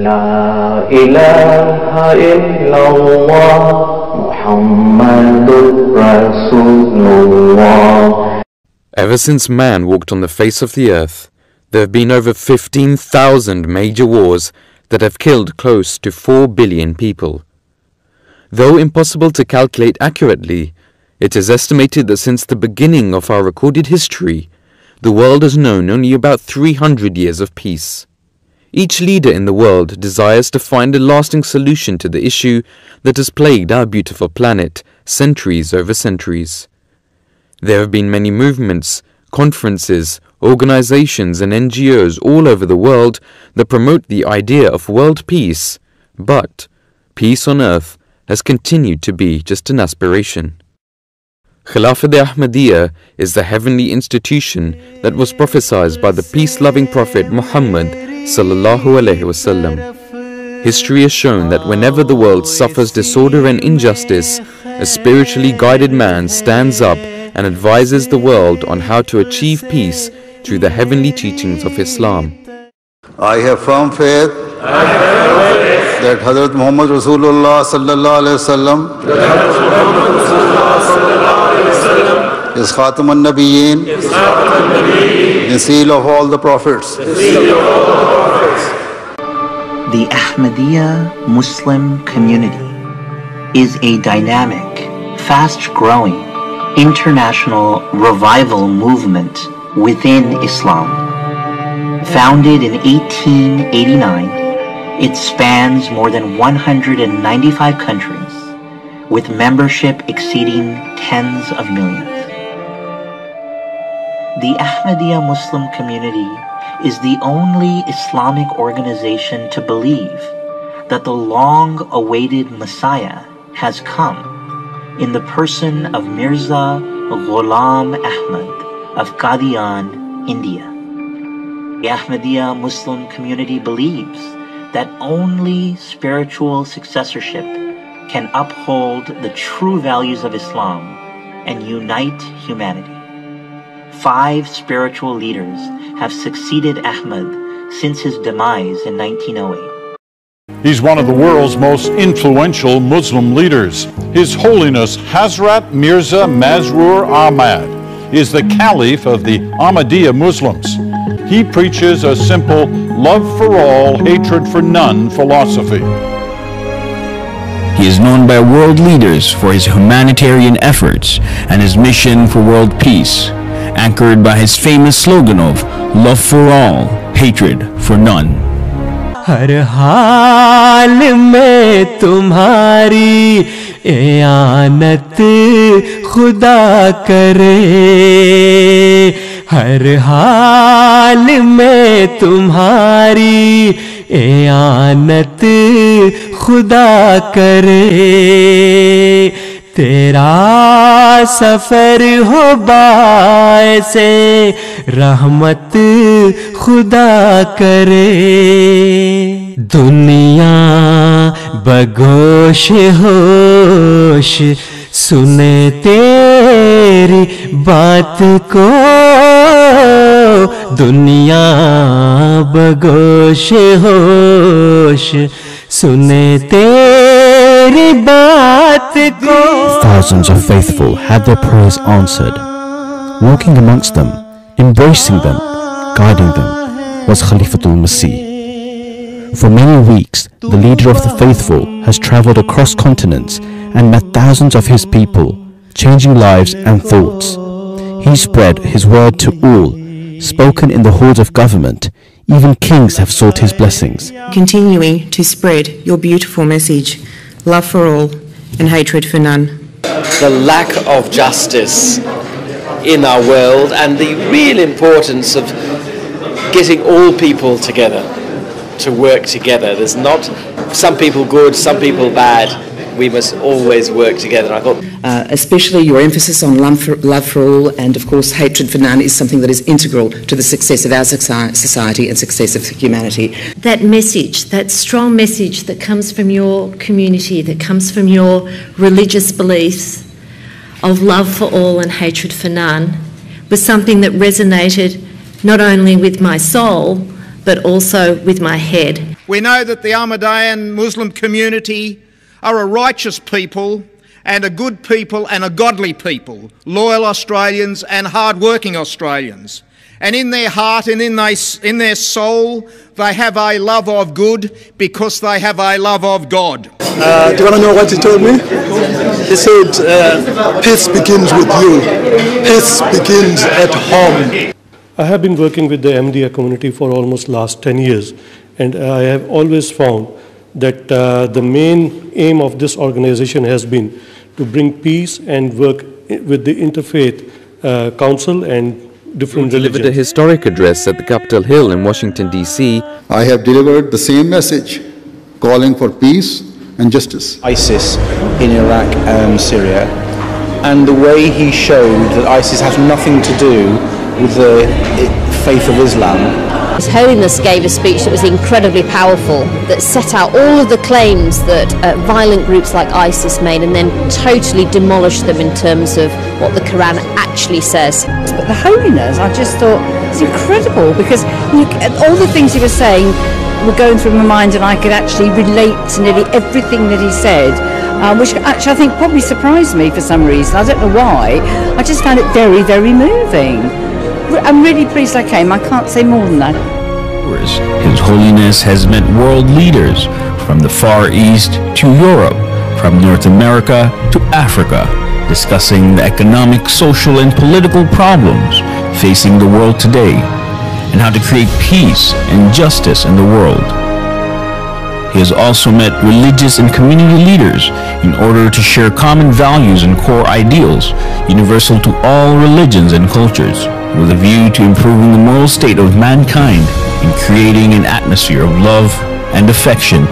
La ilaha illallah Muhammadur Rasulullah. Ever since man walked on the face of the earth, there have been over 15,000 major wars that have killed close to 4 billion people. Though impossible to calculate accurately, it is estimated that since the beginning of our recorded history, the world has known only about 300 years of peace. Each leader in the world desires to find a lasting solution to the issue that has plagued our beautiful planet centuries over centuries. There have been many movements, conferences, organizations and NGOs all over the world that promote the idea of world peace, but peace on earth has continued to be just an aspiration. Khilafat Ahmediyya is the heavenly institution that was prophesied by the peace-loving Prophet Muhammad sallallahu alaihi wasallam. History has shown that whenever the world suffers disorder and injustice, a spiritually guided man stands up and advises the world on how to achieve peace through the heavenly teachings of Islam. I have firm faith that Hazrat Muhammad Rasulullah sallallahu alaihi wasallam is Khatamun Nabiyyin, the seal of all the prophets. The Ahmediyya Muslim community is a dynamic, fast-growing, international revival movement within Islam. Founded in 1889, it spans more than 195 countries, with membership exceeding tens of millions. The Ahmediyya Muslim community is the only Islamic organization to believe that the long-awaited Messiah has come in the person of Mirza غلام of Qadian, India. The Ahmediyya Muslim community believes that only spiritual successorship can uphold the true values of Islam and unite humanity. 5 spiritual leaders have succeeded Ahmed since his demise in 1908. He's one of the world's most influential Muslim leaders. His Holiness Hazrat Mirza Masroor Ahmad is the Caliph of the Ahmadiyya Muslims. He preaches a simple love for all, hatred for none philosophy. He is known by world leaders for his humanitarian efforts and his mission for world peace, anchored by his famous slogan of love for all, hatred for none. हर हाल में तुम्हारी इयानत खुदा करे, हर हाल में तुम्हारी इयानत खुदा करे, तेरा सफर हो बायसे रहमत खुदा करे। दुनिया बगोश होश सुने तेरी बात को, दुनिया बगोश होश सुने तेरी बात को। Thousands of faithful had their prayers answered. Walking amongst them, embracing them, guiding them was Khalifatul Masih. For many weeks, the leader of the faithful has traveled across continents and met thousands of his people, changing lives and thoughts. He spread his word to all, spoken in the halls of government. Even kings have sought his blessings. Continuing to spread your beautiful message, love for all and hatred for none. The lack of justice in our world and the real importance of getting all people together to work together. There's not some people good, some people bad. We must always work together. I thought, especially your emphasis on love for all and, of course, hatred for none is something that is integral to the success of our society and success of humanity. That message, that strong message that comes from your community, that comes from your religious beliefs of love for all and hatred for none, was something that resonated not only with my soul, but also with my head. We know that the Ahmadiyan Muslim community are a righteous people and a good people and a godly people, loyal Australians and hard-working Australians. And in their heart and in their soul, they have a love of good because they have a love of God. Do you want to know what he told me? He said, peace begins with you. Peace begins at home. I have been working with the Ahmadiyya community for almost last 10 years, and I have always found that the main aim of this organization has been to bring peace and work with the interfaith council and different religions. Delivered a historic address at the Capitol Hill in Washington, D.C. I have delivered the same message, calling for peace and justice. ISIS in Iraq and Syria, and the way he showed that ISIS has nothing to do with the faith of Islam. His Holiness gave a speech that was incredibly powerful, that set out all of the claims that violent groups like ISIS made and then totally demolished them in terms of what the Quran actually says. But the Holiness, I just thought, it's incredible, because all the things he was saying were going through my mind, and I could actually relate to nearly everything that he said, which actually I think probably surprised me for some reason. I don't know why. I just found it very, very moving. I'm really pleased I came. I can't say more than that. His Holiness has met world leaders from the Far East to Europe, from North America to Africa, discussing the economic, social, and political problems facing the world today, and how to create peace and justice in the world. He has also met religious and community leaders in order to share common values and core ideals, universal to all religions and cultures, with a view to improving the moral state of mankind and creating an atmosphere of love and affection.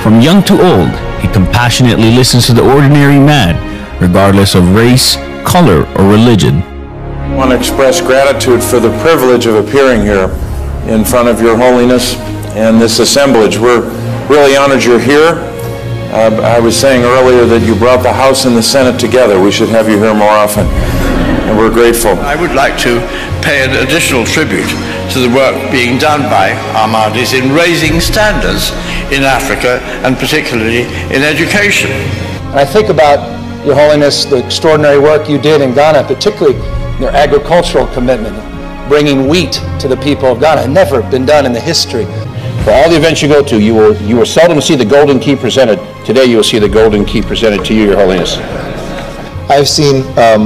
From young to old, he compassionately listens to the ordinary man, regardless of race, color, or religion. I want to express gratitude for the privilege of appearing here in front of Your Holiness and this assemblage. We're really honored you're here. I was saying earlier that you brought the House and the Senate together. We should have you here more often, and we're grateful. I would like to pay an additional tribute to the work being done by Ahmadis in raising standards in Africa, and particularly in education. And I think about, Your Holiness, the extraordinary work you did in Ghana, particularly your agricultural commitment, bringing wheat to the people of Ghana. It had never been done in the history. For all the events you go to, you will seldom see the golden key presented. Today you will see the golden key presented to you, Your Holiness. I've seen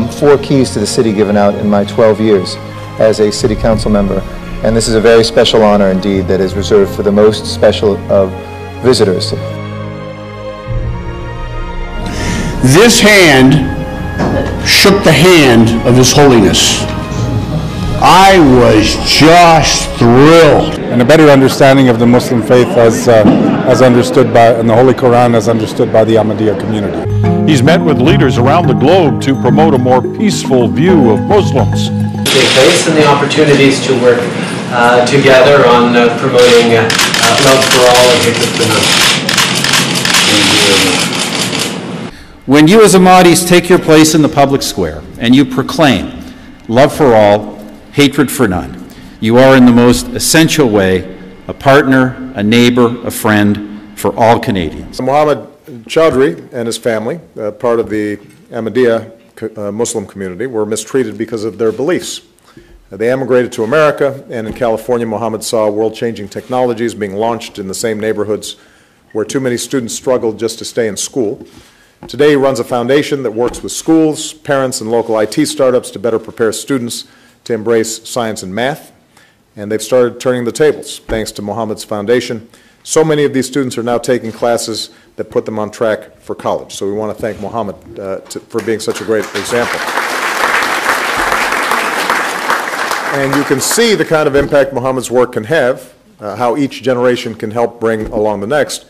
4 keys to the city given out in my 12 years as a city council member, and this is a very special honor indeed that is reserved for the most special of visitors. This hand shook the hand of His Holiness. I was just thrilled. And a better understanding of the Muslim faith as understood by, and the Holy Quran as understood by the Ahmadiyya community. He's met with leaders around the globe to promote a more peaceful view of Muslims. Face and the opportunities to work together on promoting love for all and hatred for none. When you as Ahmadis take your place in the public square and you proclaim love for all, hatred for none, you are in the most essential way a partner, a neighbor, a friend for all Canadians. Muhammad Chaudhry and his family, part of the Ahmadiyya Muslim community, were mistreated because of their beliefs. They emigrated to America, and in California, Muhammad saw world-changing technologies being launched in the same neighborhoods where too many students struggled just to stay in school. Today, he runs a foundation that works with schools, parents, and local IT startups to better prepare students to embrace science and math, and they've started turning the tables thanks to Muhammad's foundation. So many of these students are now taking classes that put them on track for college. So we want to thank Muhammad for being such a great example. And you can see the kind of impact Muhammad's work can have, how each generation can help bring along the next,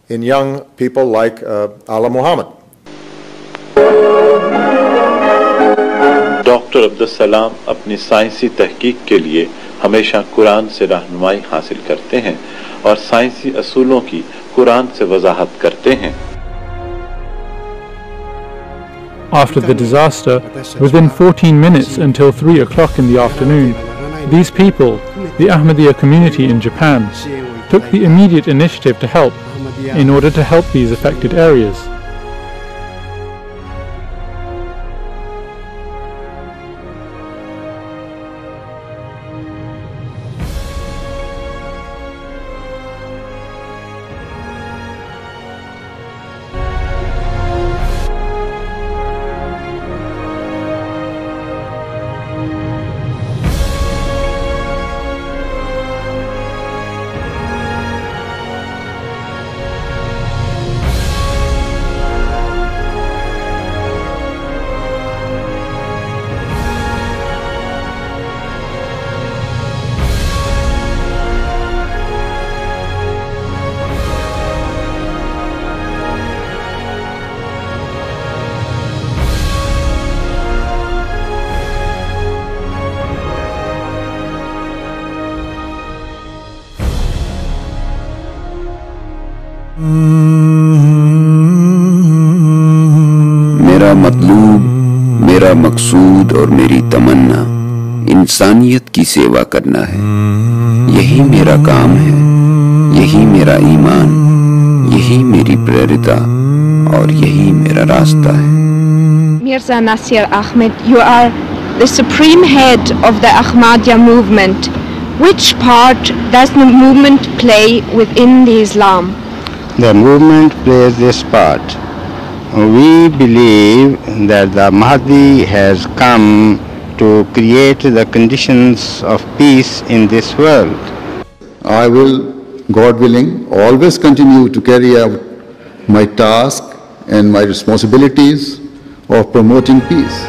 in young people like Ala Muhammad. Doctor Abdul Salam अपनी साइंसी तहकीक के लिए हमेशा कुरान से रहनुमाई हासिल करते हैं और साइंसी असूलों की कुरान से वजाहत करते हैं. After the disaster, within 14 minutes until 3 o'clock in the afternoon, these people, the Ahmadiyya community in Japan, took the immediate initiative to help in order to help these affected areas. मेरा मतलूब, मेरा मकसूद और मेरी तमन्ना इंसानियत की सेवा करना है। यही मेरा काम है, यही मेरा ईमान, यही मेरी प्रेरिता और यही मेरा रास्ता है। Mirza Nasir Ahmed, you are the supreme head of the Ahmadiyya movement. Which part does the movement play within the Islam? The movement plays this part. We believe that the Mahdi has come to create the conditions of peace in this world. I will, God willing, always continue to carry out my task and my responsibilities of promoting peace.